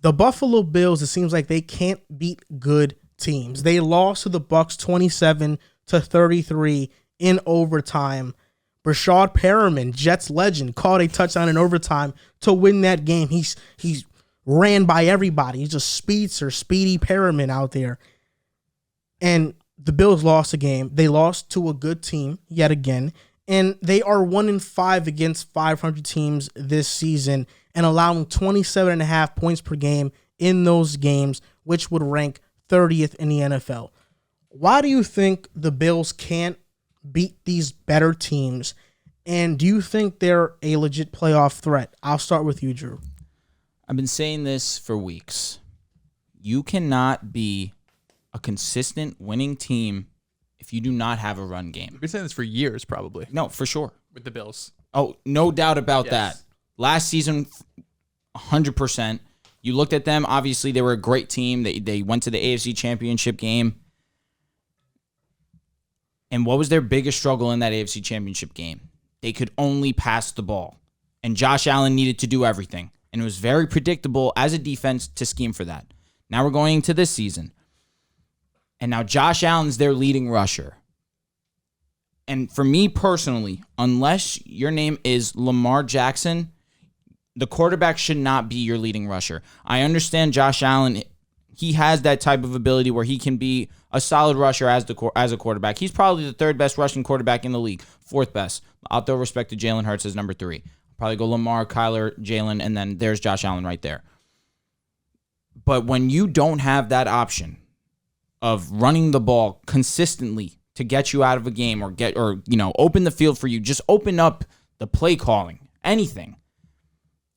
The Buffalo Bills, it seems like they can't beat good teams. They lost to the Bucs 27-33 in overtime. Brashad Perriman, Jets legend, caught a touchdown in overtime to win that game. He's ran by everybody. He's a speedster, Speedy Perriman out there. And the Bills lost the game. They lost to a good team yet again. And they are 1-5 against 500 teams this season and allowing 27.5 points per game in those games, which would rank 30th in the NFL. Why do you think the Bills can't beat these better teams? And do you think they're a legit playoff threat? I'll start with you, Drew. I've been saying this for weeks. You cannot be a consistent winning team if you do not have a run game. We've been saying this for years, probably. No, for sure. With the Bills. Oh, no doubt about that. Last season, 100%. You looked at them. Obviously, they were a great team. They went to the AFC Championship game. And what was their biggest struggle in that AFC Championship game? They could only pass the ball. And Josh Allen needed to do everything. And it was very predictable as a defense to scheme for that. Now we're going into this season. And now Josh Allen's their leading rusher. And for me personally, unless your name is Lamar Jackson, the quarterback should not be your leading rusher. I understand Josh Allen, he has that type of ability where he can be a solid rusher as a quarterback. He's probably the third best rushing quarterback in the league, fourth best. I'll throw respect to Jalen Hurts as number 3. Probably go Lamar, Kyler, Jalen, and then there's Josh Allen right there. But when you don't have that option of running the ball consistently to get you out of a game or open the field for you, just open up the play calling, anything,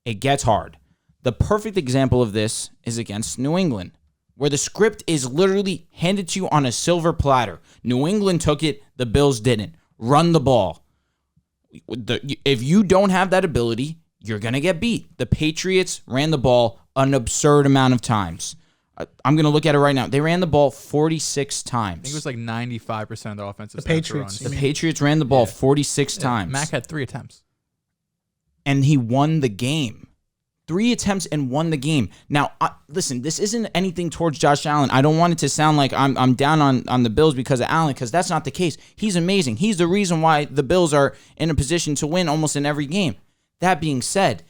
it gets hard. The perfect example of this is against New England, where the script is literally handed to you on a silver platter. New England took it, the Bills didn't. Run the ball. If you don't have that ability, you're going to get beat. The Patriots ran the ball an absurd amount of times. I'm going to look at it right now. They ran the ball 46 times. I think it was like 95% of their offensive The Patriots. runs. The Patriots ran the ball 46 times. Mac had 3 attempts. And he won the game. 3 attempts and won the game. Now, listen, this isn't anything towards Josh Allen. I don't want it to sound like I'm down on the Bills because of Allen, because that's not the case. He's amazing. He's the reason why the Bills are in a position to win almost in every game. That being said,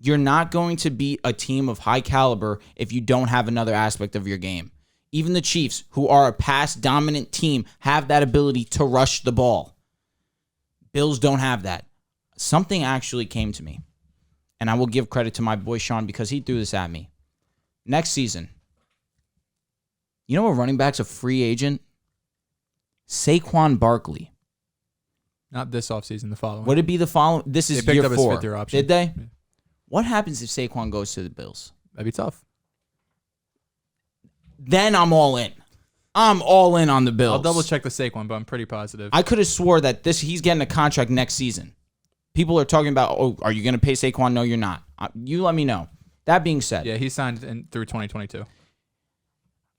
you're not going to beat a team of high caliber if you don't have another aspect of your game. Even the Chiefs, who are a pass-dominant team, have that ability to rush the ball. Bills don't have that. Something actually came to me, and I will give credit to my boy Sean because he threw this at me. Next season, you know what running back's a free agent? Saquon Barkley. Not this offseason, the following. Would it be the following? This is They picked year up 4. his 5th-year option. Did they? Yeah. What happens if Saquon goes to the Bills? That'd be tough. Then I'm all in. I'm all in on the Bills. I'll double check the Saquon, but I'm pretty positive. I could have swore that he's getting a contract next season. People are talking about, are you going to pay Saquon? No, you're not. You let me know. That being said. Yeah, he signed through 2022.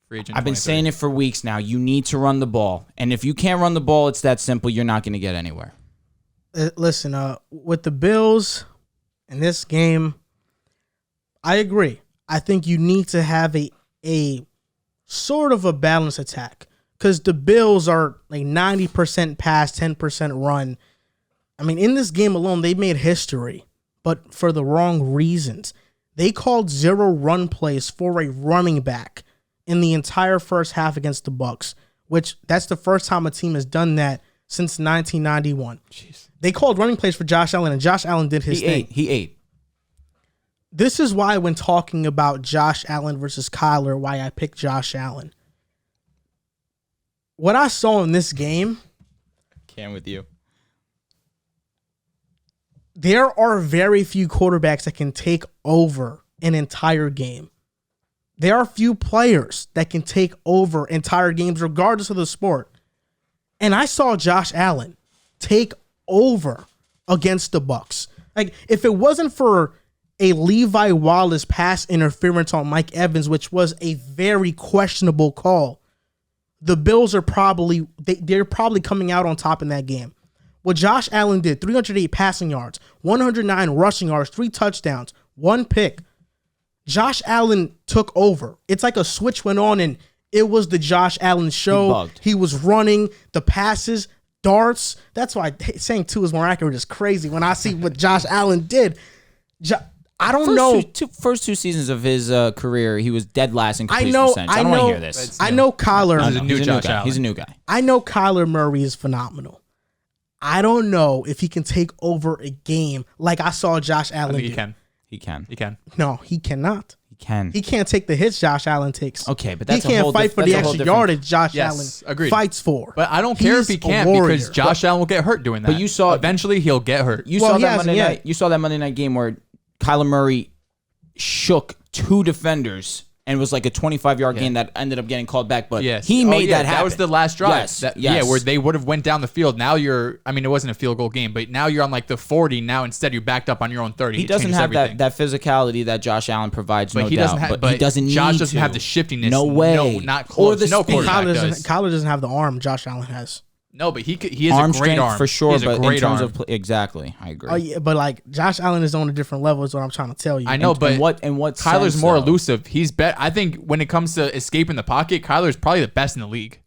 Free agent. I've been saying it for weeks now. You need to run the ball. And if you can't run the ball, it's that simple. You're not going to get anywhere. Listen, with the Bills in this game, I agree. I think you need to have a sort of a balanced attack because the Bills are like 90% pass, 10% run. I mean, in this game alone, they made history, but for the wrong reasons. They called 0 run plays for a running back in the entire first half against the Bucs, which that's the first time a team has done that since 1991. Jeez. They called running plays for Josh Allen, and Josh Allen did his thing. He ate. This is why when talking about Josh Allen versus Kyler, why I picked Josh Allen. What I saw in this game, Can with you. there are very few quarterbacks that can take over an entire game. There are few players that can take over entire games regardless of the sport. And I saw Josh Allen take over against the Bucs. Like, if it wasn't for a Levi Wallace pass interference on Mike Evans, which was a very questionable call, the Bills are they're probably coming out on top in that game. What Josh Allen did, 308 passing yards, 109 rushing yards, 3 touchdowns, 1 pick. Josh Allen took over. It's like a switch went on and it was the Josh Allen show. He was running the passes, darts. That's why saying 2 is more accurate is crazy. When I see what Josh Allen did, I don't know. First two seasons of his career, he was dead last in completion percentage. I don't want to hear this. I know Kyler. He's a new guy. I know Kyler Murray is phenomenal. I don't know if he can take over a game like I saw Josh Allen do. He can. No, he cannot. He can't take the hits Josh Allen takes. Okay, but that's he can't fight for the extra yardage Josh Allen fights for. But I don't care if he can't because Josh Allen will get hurt doing that. But you saw eventually he'll get hurt. You saw that Monday night game where Kyler Murray shook 2 defenders and it was like a 25-yard game that ended up getting called back. But he made that happen. That was the last drive. Yes. Yeah, where they would have went down the field. Now it wasn't a field goal game, but now you're on like the 40. Now instead you're backed up on your own 30. He doesn't have that physicality that Josh Allen provides, but no he doubt. Doesn't but he doesn't need Josh doesn't have the shiftiness. No way. No, not close. No quarterback does. Kyler doesn't have the arm Josh Allen has. No, but he has a great arm for sure. He has but a great in terms arm. of exactly, I agree. Oh yeah, but like Josh Allen is on a different level. Is what I'm trying to tell you. I know, but what Kyler's sense, more though? elusive. He's I think when it comes to escaping the pocket, Kyler's probably the best in the league.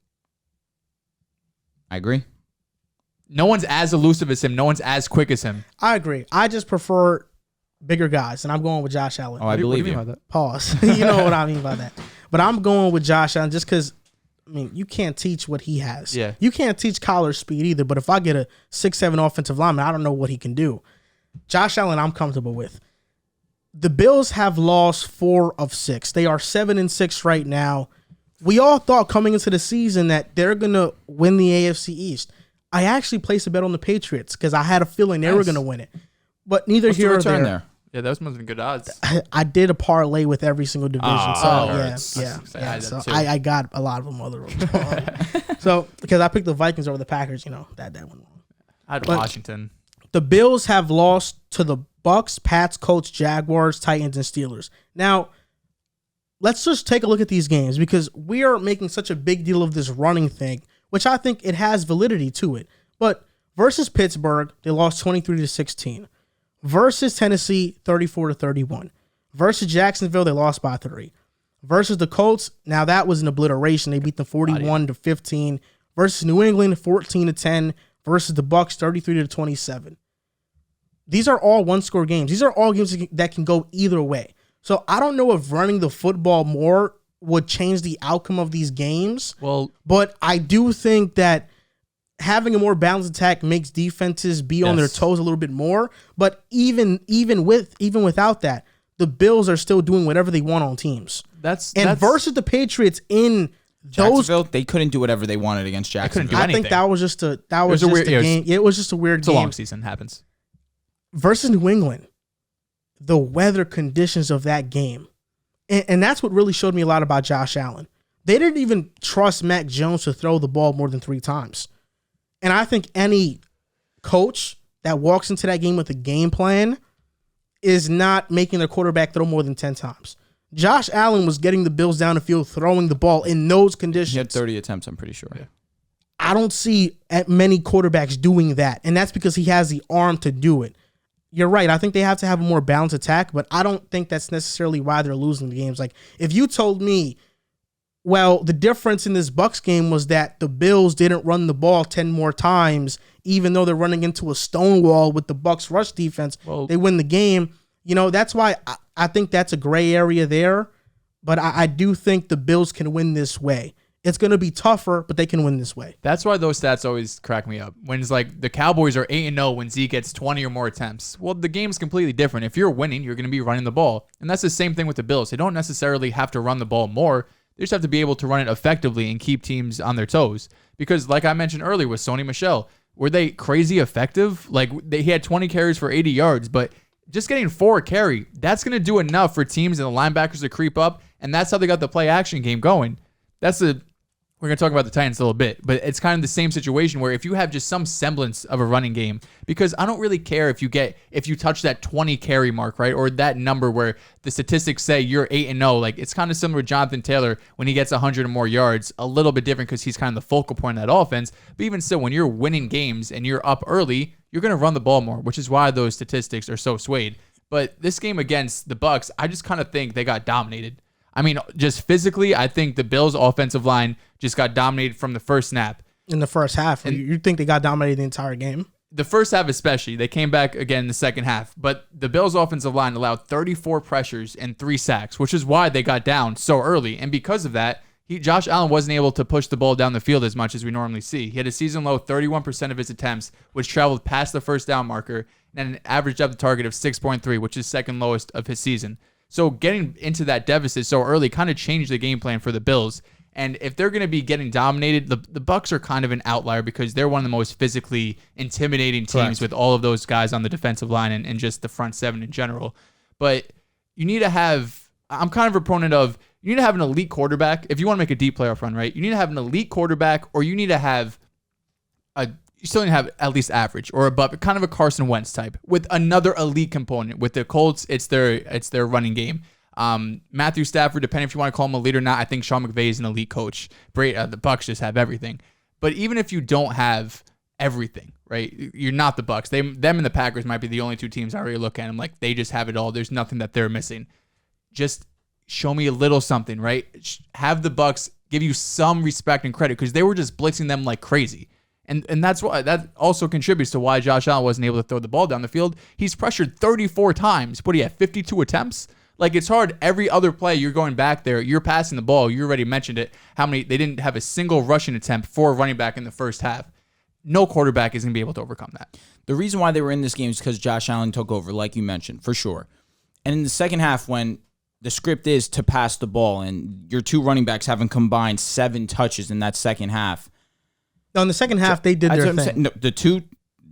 I agree. No one's as elusive as him. No one's as quick as him. I agree. I just prefer bigger guys, and I'm going with Josh Allen. Oh, I believe you. About that? Pause. You know what I mean by that. But I'm going with Josh Allen just because. I mean, you can't teach what he has. Yeah. You can't teach Kyler's speed either. But if I get a 6'7" offensive lineman, I don't know what he can do. Josh Allen, I'm comfortable with. The Bills have lost 4 of 6. They are 7-6 right now. We all thought coming into the season that they're gonna win the AFC East. I actually placed a bet on the Patriots because I had a feeling they were gonna win it. But neither What's here the or return there. Yeah, those must have been good odds. I did a parlay with every single division. I got a lot of them other roads. So because I picked the Vikings over the Packers, that went wrong. I had Washington. The Bills have lost to the Bucks, Pats, Colts, Jaguars, Titans, and Steelers. Now, let's just take a look at these games because we are making such a big deal of this running thing, which I think it has validity to it. But versus Pittsburgh, they lost 23-16. Versus Tennessee, 34-31. Versus Jacksonville, they lost by 3. Versus the Colts, now that was an obliteration. They beat them 41-15. Versus New England, 14-10. Versus the Bucks, 33-27. These are all one-score games. These are all games that can go either way. So I don't know if running the football more would change the outcome of these games. But I do think that having a more balanced attack makes defenses be on their toes a little bit more. But even without that, the Bills are still doing whatever they want on teams. Versus the Patriots in Jacksonville, they couldn't do whatever they wanted against Jacksonville. I think that was just a game. It was just a weird game. It's a long season. Happens. Versus New England, the weather conditions of that game. And that's what really showed me a lot about Josh Allen. They didn't even trust Mac Jones to throw the ball more than 3 times. And I think any coach that walks into that game with a game plan is not making their quarterback throw more than 10 times. Josh Allen was getting the Bills down the field, throwing the ball in those conditions. He had 30 attempts, I'm pretty sure. Yeah. I don't see many quarterbacks doing that. And that's because he has the arm to do it. You're right. I think they have to have a more balanced attack, but I don't think that's necessarily why they're losing the games. Like, if you told me, well, the difference in this Bucks game was that the Bills didn't run the ball 10 more times, even though they're running into a stone wall with the Bucks rush defense. They win the game. That's why I think that's a gray area there. But I do think the Bills can win this way. It's going to be tougher, but they can win this way. That's why those stats always crack me up. When it's like the Cowboys are 8-0 when Zeke gets 20 or more attempts. Well, the game's completely different. If you're winning, you're going to be running the ball. And that's the same thing with the Bills. They don't necessarily have to run the ball more. They just have to be able to run it effectively and keep teams on their toes. Because like I mentioned earlier with Sony Michel, were they crazy effective? Like he had 20 carries for 80 yards, but just getting 4 a carry, that's going to do enough for teams and the linebackers to creep up. And that's how they got the play action game going. We're going to talk about the Titans a little bit, but it's kind of the same situation where if you have just some semblance of a running game, because I don't really care if you touch that 20 carry mark, right? Or that number where the statistics say you're 8-0. Like it's kind of similar to Jonathan Taylor when he gets 100 or more yards, a little bit different because he's kind of the focal point of that offense. But even still, when you're winning games and you're up early, you're going to run the ball more, which is why those statistics are so swayed. But this game against the Bucs, I just kind of think they got dominated. I mean, just physically, I think the Bills' offensive line just got dominated from the first snap. In the first half, you think they got dominated the entire game? The first half especially. They came back again in the second half. But the Bills' offensive line allowed 34 pressures and 3 sacks, which is why they got down so early. And because of that, Josh Allen wasn't able to push the ball down the field as much as we normally see. He had a season-low 31% of his attempts, which traveled past the first down marker, and an average depth of target of 6.3, which is second lowest of his season. So getting into that deficit so early kind of changed the game plan for the Bills. And if they're going to be getting dominated, the Bucs are kind of an outlier because they're one of the most physically intimidating teams with all of those guys on the defensive line and just the front seven in general. But you need to have, I'm kind of a proponent of, you need to have an elite quarterback. If you want to make a deep playoff run, right? You need to have an elite quarterback, or you need to have you still need to have at least average or above, kind of a Carson Wentz type with another elite component. With the Colts, it's their running game. Matthew Stafford, depending if you want to call him a leader or not, I think Sean McVay is an elite coach. The Bucs just have everything. But even if you don't have everything, right? You're not the Bucs. Them and the Packers might be the only two teams I really look at. I'm like, they just have it all. There's nothing that they're missing. Just show me a little something, right? Have the Bucs give you some respect and credit because they were just blitzing them like crazy. And that's why that also contributes to why Josh Allen wasn't able to throw the ball down the field. He's pressured 34 times. What do you have? 52 attempts? Like, it's hard. Every other play, you're going back there, you're passing the ball. You already mentioned it. They didn't have a single rushing attempt for a running back in the first half. No quarterback is going to be able to overcome that. The reason why they were in this game is because Josh Allen took over, like you mentioned, for sure. And in the second half, when the script is to pass the ball and your two running backs haven't combined 7 touches in that second half. No, in the second half, they did their thing. No, the two,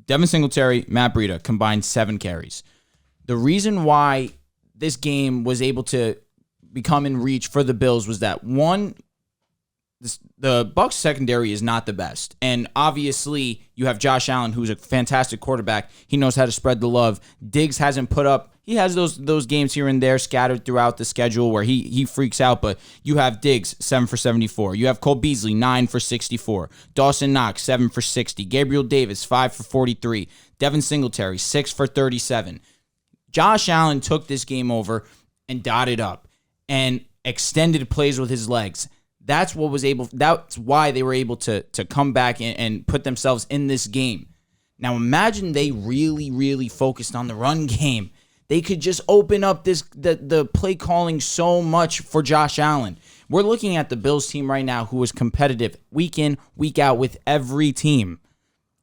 Devin Singletary, Matt Breida, combined 7 carries. The reason why this game was able to become in reach for the Bills was that, one, the Bucs secondary is not the best. And obviously, you have Josh Allen, who's a fantastic quarterback. He knows how to spread the love. Diggs hasn't put up, he has those games here and there scattered throughout the schedule where he freaks out, but you have Diggs, 7 for 74. You have Cole Beasley, 9 for 64. Dawson Knox, 7 for 60. Gabriel Davis, 5 for 43. Devin Singletary, 6 for 37. Josh Allen took this game over and dotted up and extended plays with his legs. That's why they were able to come back and put themselves in this game. Now imagine they really, really focused on the run game. They could just open up the play calling so much for Josh Allen. We're looking at the Bills team right now who is competitive week in, week out with every team.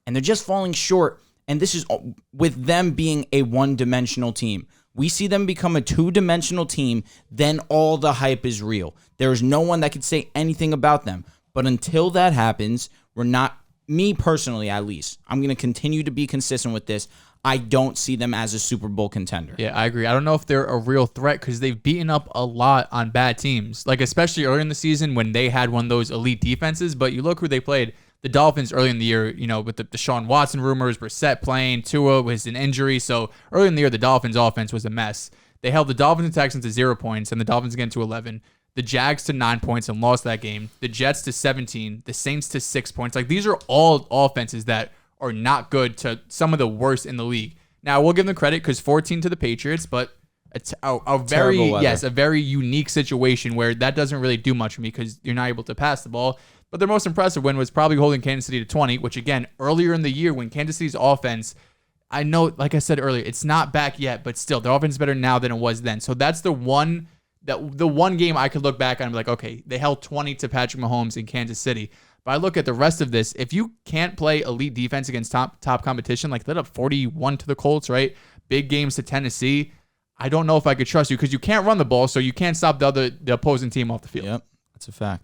And they're just falling short. And this is with them being a one-dimensional team. We see them become a two-dimensional team, then all the hype is real. There is no one that could say anything about them. But until that happens, we're not, me personally at least, I'm going to continue to be consistent with this. I don't see them as a Super Bowl contender. Yeah, I agree. I don't know if they're a real threat because they've beaten up a lot on bad teams, like especially early in the season when they had one of those elite defenses. But you look who they played. The Dolphins early in the year, with the Deshaun Watson rumors, Brissett playing, Tua was an injury. So early in the year, the Dolphins offense was a mess. They held the Dolphins and Texans to 0 points, and the Dolphins again to 11. The Jags to 9 points and lost that game. The Jets to 17. The Saints to 6 points. Like, these are all offenses that are not good, to some of the worst in the league. Now, we'll give them credit because 14 to the Patriots, but a very unique situation where that doesn't really do much for me because you're not able to pass the ball. But their most impressive win was probably holding Kansas City to 20, which, again, earlier in the year when Kansas City's offense, I know, like I said earlier, it's not back yet, but still, their offense is better now than it was then. So that's the one game I could look back on and be like, okay, they held 20 to Patrick Mahomes in Kansas City. But I look at the rest of this, if you can't play elite defense against top competition, like they let up 41 to the Colts, right? Big games to Tennessee. I don't know if I could trust you because you can't run the ball, so you can't stop the opposing team off the field. Yep, that's a fact.